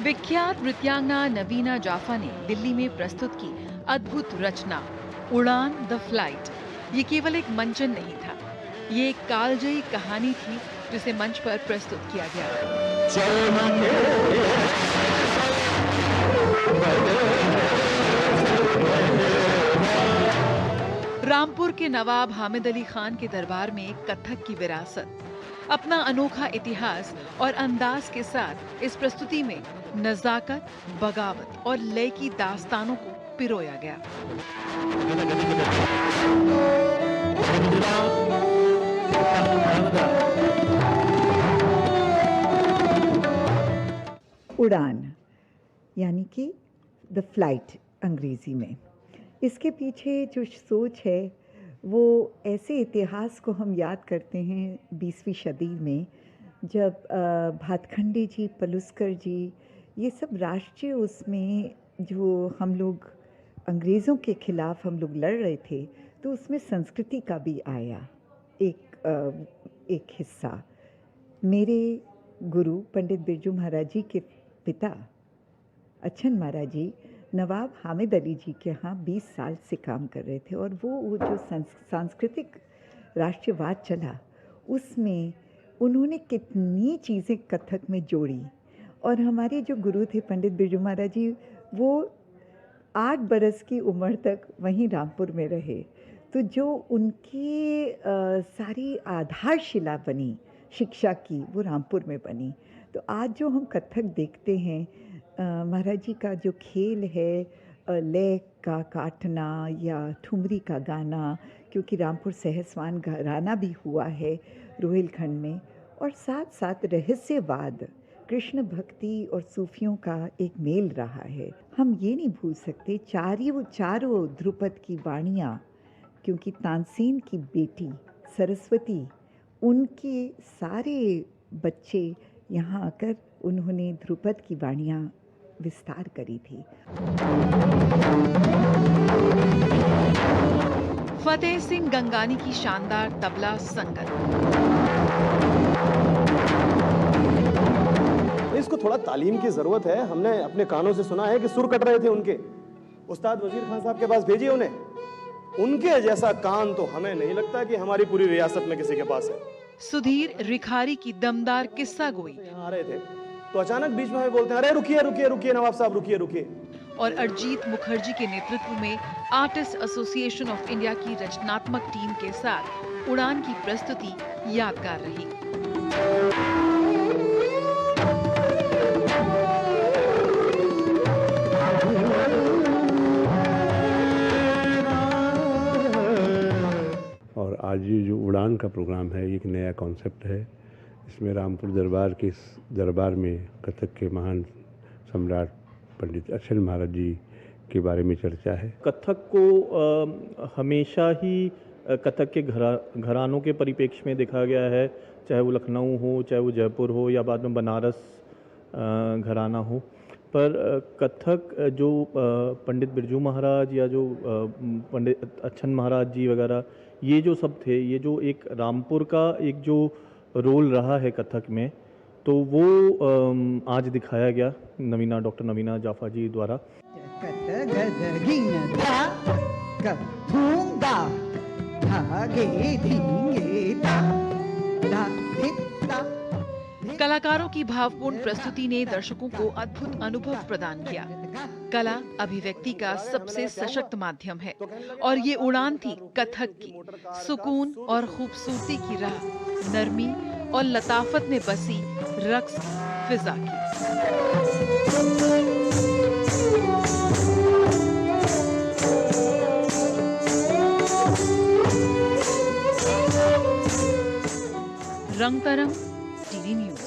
विख्यात नृत्यांगना नवीना जाफा ने दिल्ली में प्रस्तुत की अद्भुत रचना उड़ान द फ्लाइट। ये केवल एक मंचन नहीं था, ये एक कालजयी कहानी थी जिसे मंच पर प्रस्तुत किया गया। रामपुर के नवाब हामिद अली खान के दरबार में कथक की विरासत, अपना अनोखा इतिहास और अंदाज के साथ इस प्रस्तुति में नजाकत, बगावत और लय की दास्तानों को पिरोया गया। उड़ान यानी कि द फ्लाइट अंग्रेजी में, इसके पीछे जो सोच है वो ऐसे इतिहास को हम याद करते हैं 20वीं सदी में, जब भातखंडे जी, पलुस्कर जी, ये सब राष्ट्रीय उसमें जो हम लोग अंग्रेज़ों के ख़िलाफ़ हम लोग लड़ रहे थे, तो उसमें संस्कृति का भी आया एक हिस्सा। मेरे गुरु पंडित बिरजू महाराज जी के पिता अच्छन महाराज जी नवाब हामिद अली जी के यहाँ 20 साल से काम कर रहे थे, और वो जो सांस्कृतिक राष्ट्रवाद चला उसमें उन्होंने कितनी चीज़ें कथक में जोड़ी। और हमारे जो गुरु थे पंडित बिरजू महाराज जी, वो 8 बरस की उम्र तक वहीं रामपुर में रहे, तो जो उनकी सारी आधारशिला बनी शिक्षा की, वो रामपुर में बनी। तो आज जो हम कथक देखते हैं, महाराज जी का जो खेल है, लय का काटना या ठुमरी का गाना, क्योंकि रामपुर सहसवान घराना भी हुआ है रोहिलखंड में, और साथ साथ रहस्यवाद, कृष्ण भक्ति और सूफियों का एक मेल रहा है। हम ये नहीं भूल सकते चारों ध्रुपद की वाणियाँ, क्योंकि तानसेन की बेटी सरस्वती, उनके सारे बच्चे यहाँ आकर उन्होंने ध्रुपद की वाणियाँ विस्तार करी थी। फतेह सिंह गंगानी की शानदार तबला संगत। इसको थोड़ा तालीम की जरूरत है। हमने अपने कानों से सुना है कि सुर कट रहे थे उनके, उस्ताद वजीर खान साहब के पास भेजिए उन्हें। उनके जैसा कान तो हमें नहीं लगता कि हमारी पूरी रियासत में किसी के पास है। सुधीर रिखारी की दमदार किस्सा गोई। यहाँ आ रहे थे तो अचानक बीच में हमें बोलते हैं, अरे रुकिए रुकिए रुकिए नवाब साहब, रुकिए रुकिए। और अरजीत मुखर्जी के नेतृत्व में आर्टिस्ट एसोसिएशन ऑफ इंडिया की रचनात्मक टीम के साथ उड़ान की प्रस्तुति यादगार रही। और आज ये जो उड़ान का प्रोग्राम है, एक नया कॉन्सेप्ट है। इसमें रामपुर दरबार में कथक के महान सम्राट पंडित अच्छन महाराज जी के बारे में चर्चा है। कथक को हमेशा ही कथक के घरानों के परिप्रेक्ष्य में देखा गया है, चाहे वो लखनऊ हो, चाहे वो जयपुर हो, या बाद में बनारस घराना हो। पर कथक जो पंडित बिरजू महाराज या जो पंडित अच्छन महाराज जी वगैरह, ये जो सब थे, ये जो एक रामपुर का एक जो रोल रहा है कथक में, तो वो आज दिखाया गया डॉक्टर नवीना जाफा जी द्वारा। कलाकारों की भावपूर्ण प्रस्तुति ने दर्शकों को अद्भुत अनुभव प्रदान किया। कला अभिव्यक्ति का सबसे सशक्त माध्यम है, और ये उड़ान थी कथक की, सुकून और खूबसूरती की राह, नरमी और लताफत में बसी रक्स की फिजा की। रंग तरंग, टीवी न्यूज़।